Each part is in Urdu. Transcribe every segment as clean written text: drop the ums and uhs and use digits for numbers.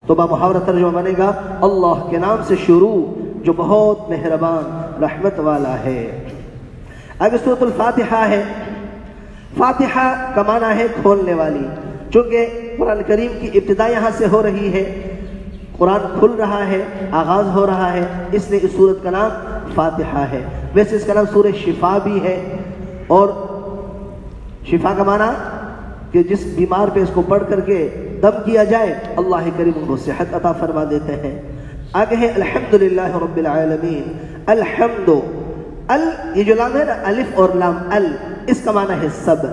تو بمحاورہ ترجمہ بنے گا اللہ کے نام سے شروع جو بہت مہربان رحمت والا ہے۔ آگے سورۃ الفاتحہ ہے۔ فاتحہ کا معنی ہے کھولنے والی، چونکہ قرآن کریم کی ابتدا یہاں سے ہو رہی ہے، قرآن کھل رہا ہے، آغاز ہو رہا ہے، اس لیے اس سورت کا نام فاتحہ ہے۔ ویسے اس کا نام سورہ شفا بھی ہے، اور شفا کا معنی کہ جس بیمار پہ اس کو پڑھ کر کے دم کیا جائے اللہ کریم ان کو صحت عطا فرما دیتے ہیں۔ آگے ہے الحمدللہ رب العالمین۔ الحمد، یہ جو لام ہے نا، الف اور لام، اس کا معنی ہے سب۔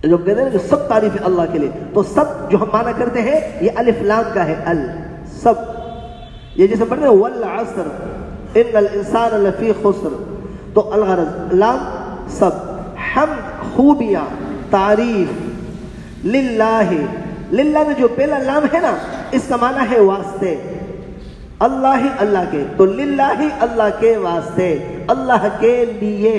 جو کہتے ہیں جو سب تعریف ہے اللہ کے لیے، تو سب جو ہم معنی کرتے ہیں یہ الف لام کا ہے، سب۔ یہ جیسے پڑھتے ہیں والعصر ان الانسان لفی خسر، تو الغرض لام سب، حمد خوبیاں، تعریف، للہ، للہ میں جو پہلا لام ہے نا اس کا معنی ہے واسطے، اللہ اللہ کے، تو للہ اللہ کے واسطے، اللہ کے لیے۔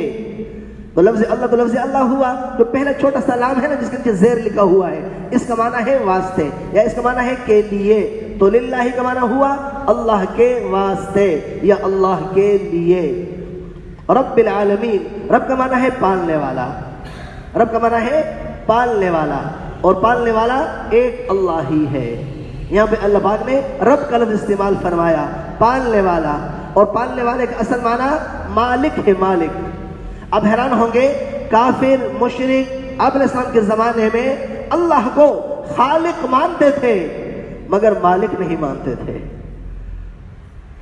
تو لفظ اللہ تو لفظ اللہ ہوا، جو پہلا چھوٹا سا لام ہے نا جس کے نیچے زیر لکھا ہوا ہے، اس کا معنی ہے واسطے، یا اس کا معنی ہے کے لیے۔ تو للہ کا معنی ہوا اللہ کے واسطے یا اللہ کے لیے۔ رب العالمین، رب کا معنی ہے پالنے والا، رب کا معنی ہے پالنے والا، اور پالنے والا ایک اللہ ہی ہے۔ یہاں پہ اللہ پاک نے رب کا لفظ استعمال فرمایا، پالنے والا، اور پالنے والے کا اصل معنی مالک ہے، مالک۔ اب حیران ہوں گے کافر مشرک آپ علیہ السلام کے زمانے میں اللہ کو خالق مانتے تھے مگر مالک نہیں مانتے تھے۔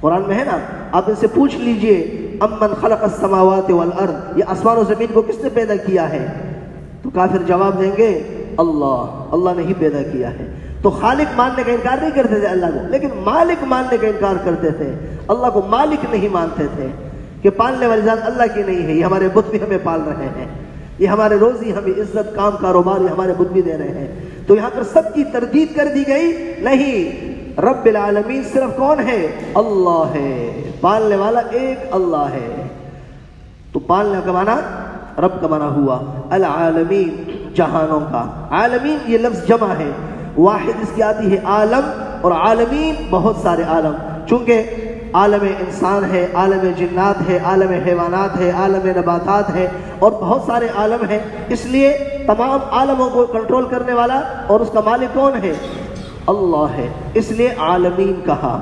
قرآن میں ہے نا، آپ ان سے پوچھ لیجئے امن خلق السماوات والارض، یہ آسمان و زمین کو کس نے پیدا کیا ہے؟ تو کافر جواب دیں گے اللہ نے ہی پیدا کیا ہے۔ تو خالق ماننے کا انکار نہیں کرتے تھے اللہ کو، لیکن مالک ماننے کا انکار کرتے تھے، اللہ کو مالک نہیں مانتے تھے کہ پالنے والی ذات اللہ کی نہیں ہے، یہ ہمارے بت بھی ہمیں پال رہے ہیں، یہ ہمارے روزی ہمیں عزت کام کاروبار یہ ہمارے بت بھی دے رہے ہیں۔ تو یہاں پر سب کی تردید کر دی گئی، نہیں، رب العالمین صرف کون ہے؟ اللہ ہے، پالنے والا ایک اللہ ہے۔ تو پالنے کا معنی رب کا معنی ہوا العالمین، جہانوں کا۔ عالمین یہ لفظ جمع ہے، واحد اس کی آتی ہے عالم، اور عالمین بہت سارے عالم، چونکہ عالم انسان ہے، عالم جنات ہے، عالم حیوانات ہے، عالم نباتات ہے، اور بہت سارے عالم ہیں، اس لیے تمام عالموں کو کنٹرول کرنے والا اور اس کا مالک کون ہے؟ اللہ ہے، اس لیے عالمین کہا۔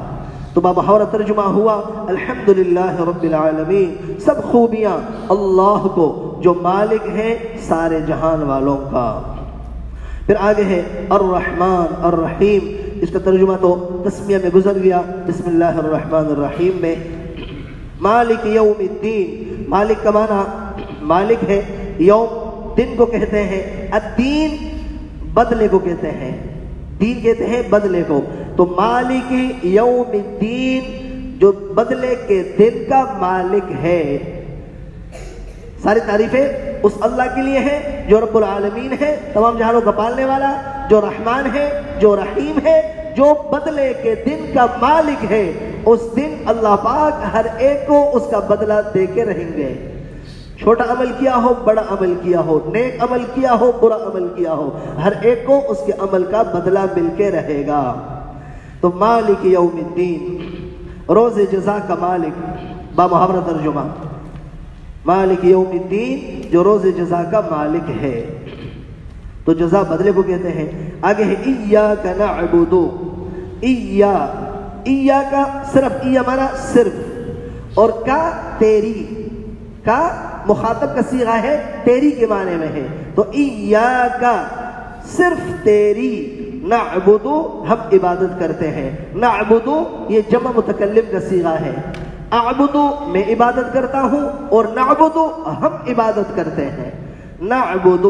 تو بمحاورہ ترجمہ ہوا الحمدللہ رب العالمین، سب خوبیاں اللہ کو جو مالک ہے سارے جہان والوں کا۔ پھر آگے ہے الرحمن الرحیم، اس کا ترجمہ تو تسمیہ میں گزر گیا، بسم اللہ الرحمن الرحیم میں۔ مالک یوم الدین، مالک کا معنی مالک ہے، یوم دن کو کہتے ہیں، الدین بدلے کو کہتے ہیں، دین کہتے ہیں بدلے کو۔ تو مالک یوم الدین جو بدلے کے دن کا مالک ہے، ساری تعریفیں اس اللہ کے لیے ہے جو رب العالمین ہے، تمام جہانوں کا پالنے والا، جو رحمان ہے، جو رحیم ہے، جو بدلے کے دن کا مالک ہے۔ اس دن اللہ پاک ہر ایک کو اس کا بدلہ دے کے رہیں گے، چھوٹا عمل کیا ہو، بڑا عمل کیا ہو، نیک عمل کیا ہو، برا عمل کیا ہو، ہر ایک کو اس کے عمل کا بدلہ مل کے رہے گا۔ تو مالک یوم الدین، روز جزا کا مالک، بامحاورہ ترجمہ مالک یوم الدین جو روز جزا کا مالک ہے، تو جزا بدلے کو کہتے ہیں۔ آگے ہے ایاک نعبد، ایا کا صرف ایا مانا صرف، اور کا تیری، کا مخاطب کا صیغہ ہے، تیری کے معنی میں ہے، تو ایاک صرف تیری، نعبد ہم عبادت کرتے ہیں، نعبد یہ جمع متکلم کا صیغہ ہے، اعبد میں عبادت کرتا ہوں، اور نعبد ہم عبادت کرتے ہیں، نعبد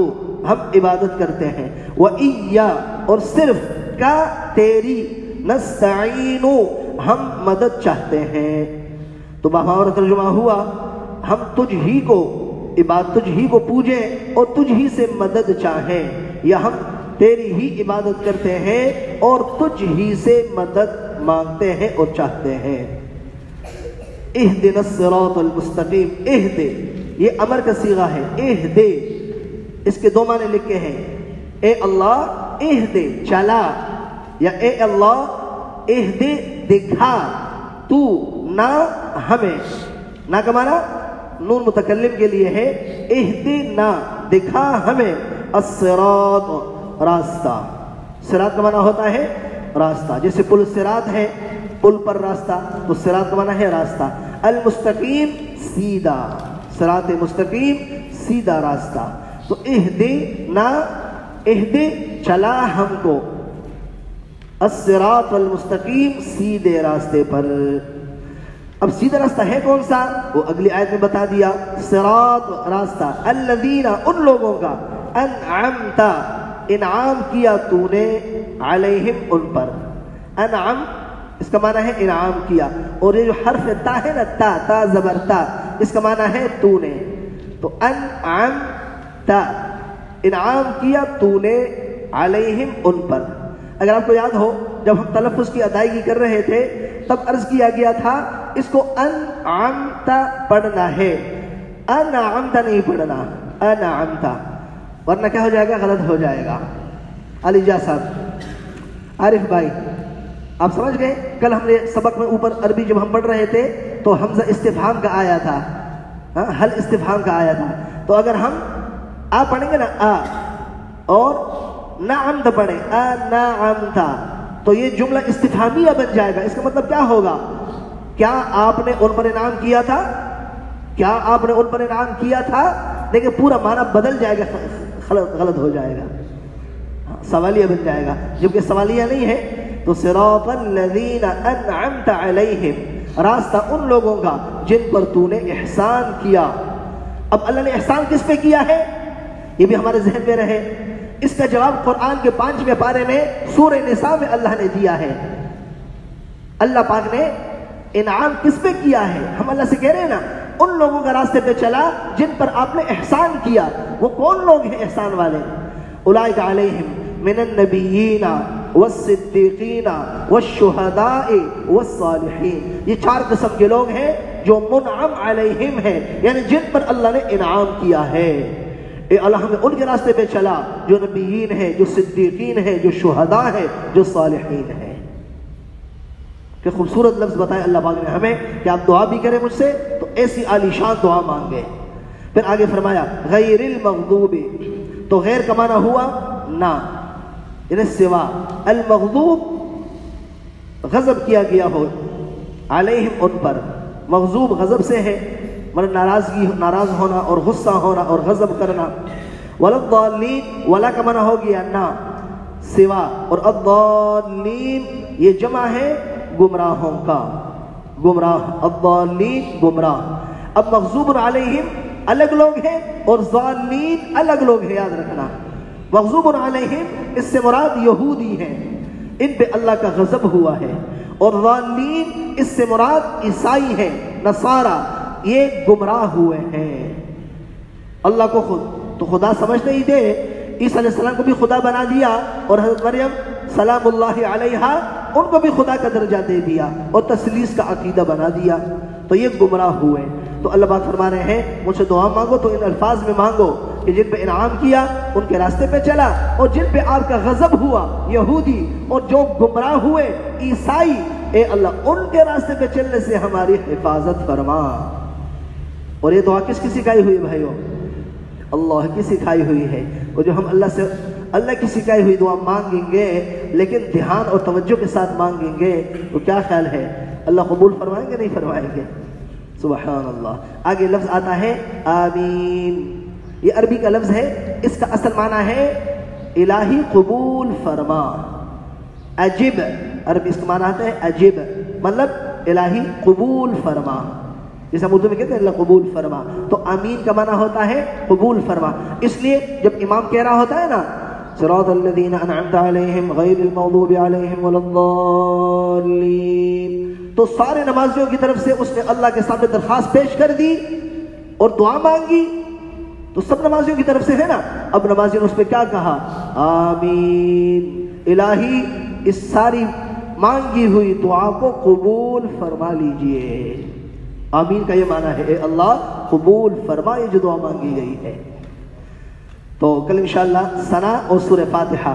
ہم عبادت کرتے ہیں، وَإِيَّا اور صرف کا تیری، نستعین ہم مدد چاہتے ہیں۔ تو بمحاورہ ترجمہ ہوا ہم تجھ ہی کو پوجیں اور تجھ ہی سے مدد چاہیں، یا ہم تیری ہی عبادت کرتے ہیں اور تجھ ہی سے مدد مانگتے ہیں اور چاہتے ہیں۔ اہدنا الصراط المستقیم، اہد یہ امر کا صیغہ ہے، اہد اس کے دو معنی لکھے ہیں، اے اللہ اہد چلا، یا اے اللہ اہدی دکھا تو نہ ہمیں، نہ کا معنی نون متکلم کے لیے ہے، اہدنا دکھا ہمیں، الصراط راستہ، صراط کا معنی ہوتا ہے راستہ، جیسے پل صراط ہے پل پر راستہ، تو صراط کا معنی ہے راستہ، المستقیم سیدھا، صراط مستقیم سیدھا راستہ، تو اہدنا اہدی چلا ہم کو، الصراط المستقیم سیدھے راستے پر۔ اب سیدھا راستہ ہے کون سا؟ وہ اگلی آیت میں بتا دیا، صراط راستہ، الذین ان لوگوں کا، انعمت انعام کیا تو نے، علیہم ان پر، انعم اس کا معنی ہے انعام کیا، اور یہ جو حرف تا ہے نا، تا تا زبر تا، اس کا معنی ہے تو نے، تو انعمت انعام کیا تو نے، علیہم ان پر۔ اگر آپ کو یاد ہو جب ہم تلفظ کی ادائیگی کر رہے تھے تب عرض کیا گیا تھا اس کو انعمت پڑھنا ہے، انعمت نہیں پڑھنا، انعمت، ورنہ کیا ہو جائے گا؟ غلط ہو جائے گا۔ علی جا صاحب، عارف بھائی، آپ سمجھ گئے؟ کل ہم نے سبق میں اوپر عربی جب ہم پڑھ رہے تھے تو حمزہ استفہام کا آیا تھا، حل استفہام کا آیا تھا، تو اگر ہم آ پڑھیں گے نا آ، اور نعمت پڑھیں انعمت، تو یہ جملہ استفہامیہ بن جائے گا۔ اس کا مطلب کیا ہوگا؟ کیا آپ نے ان پر انعام کیا تھا؟ کیا آپ نے ان پر انعام کیا تھا؟ دیکھیں پورا معنی بدل جائے گا، غلط ہو جائے گا، سوالیہ بن جائے گا، جبکہ سوالیہ نہیں ہے۔ تو صراط الذین انعمت علیہم، راستہ ان لوگوں کا جن پر تو نے احسان کیا۔ اب اللہ نے احسان کس پہ کیا ہے یہ بھی ہمارے ذہن میں رہے۔ اس کا جواب قرآن کے 5ویں پارے میں سورہ نساء میں اللہ نے دیا ہے۔ اللہ پاک نے انعام کس پہ کیا ہے؟ ہم اللہ سے کہہ رہے ہیں نا ان لوگوں کا راستے پہ چلا جن پر آپ نے احسان کیا۔ وہ کون لوگ ہیں احسان والے؟ اولئک علیہم من النبیین والصدیقین والشہداء والصالحین، یہ 4 قسم کے لوگ ہیں جو منعم علیہم ہیں، یعنی جن پر اللہ نے انعام کیا ہے۔ اے اللہ ہمیں ان کے راستے پہ چلا جو نبیین ہیں، جو صدیقین ہیں، جو شہداء ہیں، جو صالحین ہیں۔ کہ خوبصورت لفظ بتائے اللہ پاک نے ہمیں کہ آپ دعا بھی کریں مجھ سے تو ایسی عالی شان دعا مانگے۔ پھر آگے فرمایا غیر المغضوب، تو غیر کا معنی ہوا نہ، یعنی سوا، المغضوب غضب کیا گیا ہو، علیہم ان پر، مغضوب غضب سے ہے، مطلب ناراضگی، ناراض ہونا اور غصہ ہونا اور غضب کرنا۔ ولا الضالین، ولا کا معنی ہو گیا نہ، سوا، اور الضالین یہ جمع ہے گمراہوں کا، گمراہ، الضالین گمراہ۔ اب مغضوب علیہم الگ لوگ ہیں اور ضالین الگ لوگ ہیں، یاد رکھنا۔ مغضوب علیہم اس سے مراد یہودی ہیں، ان پہ اللہ کا غضب ہوا ہے، اور ضالین اس سے مراد عیسائی ہیں، نصارہ، یہ گمراہ ہوئے ہیں۔ اللہ کو خود تو خدا سمجھتے ہی تھے، عیسیٰ علیہ السلام کو بھی خدا بنا دیا، اور حضرت مریم سلام اللہ علیہا ان کو بھی خدا کا درجہ دے دیا اور تثلیث کا عقیدہ بنا دیا، تو یہ گمراہ ہوئے۔ تو اللہ پاک فرما رہے ہیں مجھ سے دعا مانگو تو ان الفاظ میں مانگو کہ جن پہ انعام کیا ان کے راستے پہ چلا، اور جن پہ آپ کا غضب ہوا، یہودی، اور جو گمراہ ہوئے، عیسائی، اے اللہ ان کے راستے پہ چلنے سے ہماری حفاظت فرما۔ اور یہ دعا کس کی سکھائی ہوئی بھائیو؟ اللہ کی سکھائی ہوئی ہے۔ اور جو ہم اللہ کی سکھائی ہوئی دعا مانگیں گے لیکن دھیان اور توجہ کے ساتھ مانگیں گے تو کیا خیال ہے اللہ قبول فرمائیں گے نہیں فرمائیں گے؟ سبحان اللہ۔ آگے لفظ آتا ہے آمین، یہ عربی کا لفظ ہے، اس کا اصل معنی ہے الہی قبول فرما، عجب، عربی اس کا معنی آتا ہے عجب، مطلب الہی قبول فرما، جیسے ہم اردو میں کہتے ہیں اللہ قبول فرما، تو آمین کا معنی ہوتا ہے قبول فرما۔ اس لیے جب امام کہہ رہا ہوتا ہے نا صراط الذین انعمت علیہم غیر المغضوب علیہم ولا الضالین، تو سارے نمازیوں کی طرف سے اس نے اللہ کے سامنے درخواست پیش کر دی اور دعا مانگی، تو سب نمازیوں کی طرف سے ہے نا۔ اب نمازیوں نے اس پہ کیا کہا؟ آمین، الہی اس ساری مانگی ہوئی دعا کو قبول فرما لیجئے۔ آمین کا یہ معنی ہے اے اللہ قبول فرمائے جو دعا مانگی گئی ہے۔ تو کل انشاءاللہ ثنا اور سورہ فاتحہ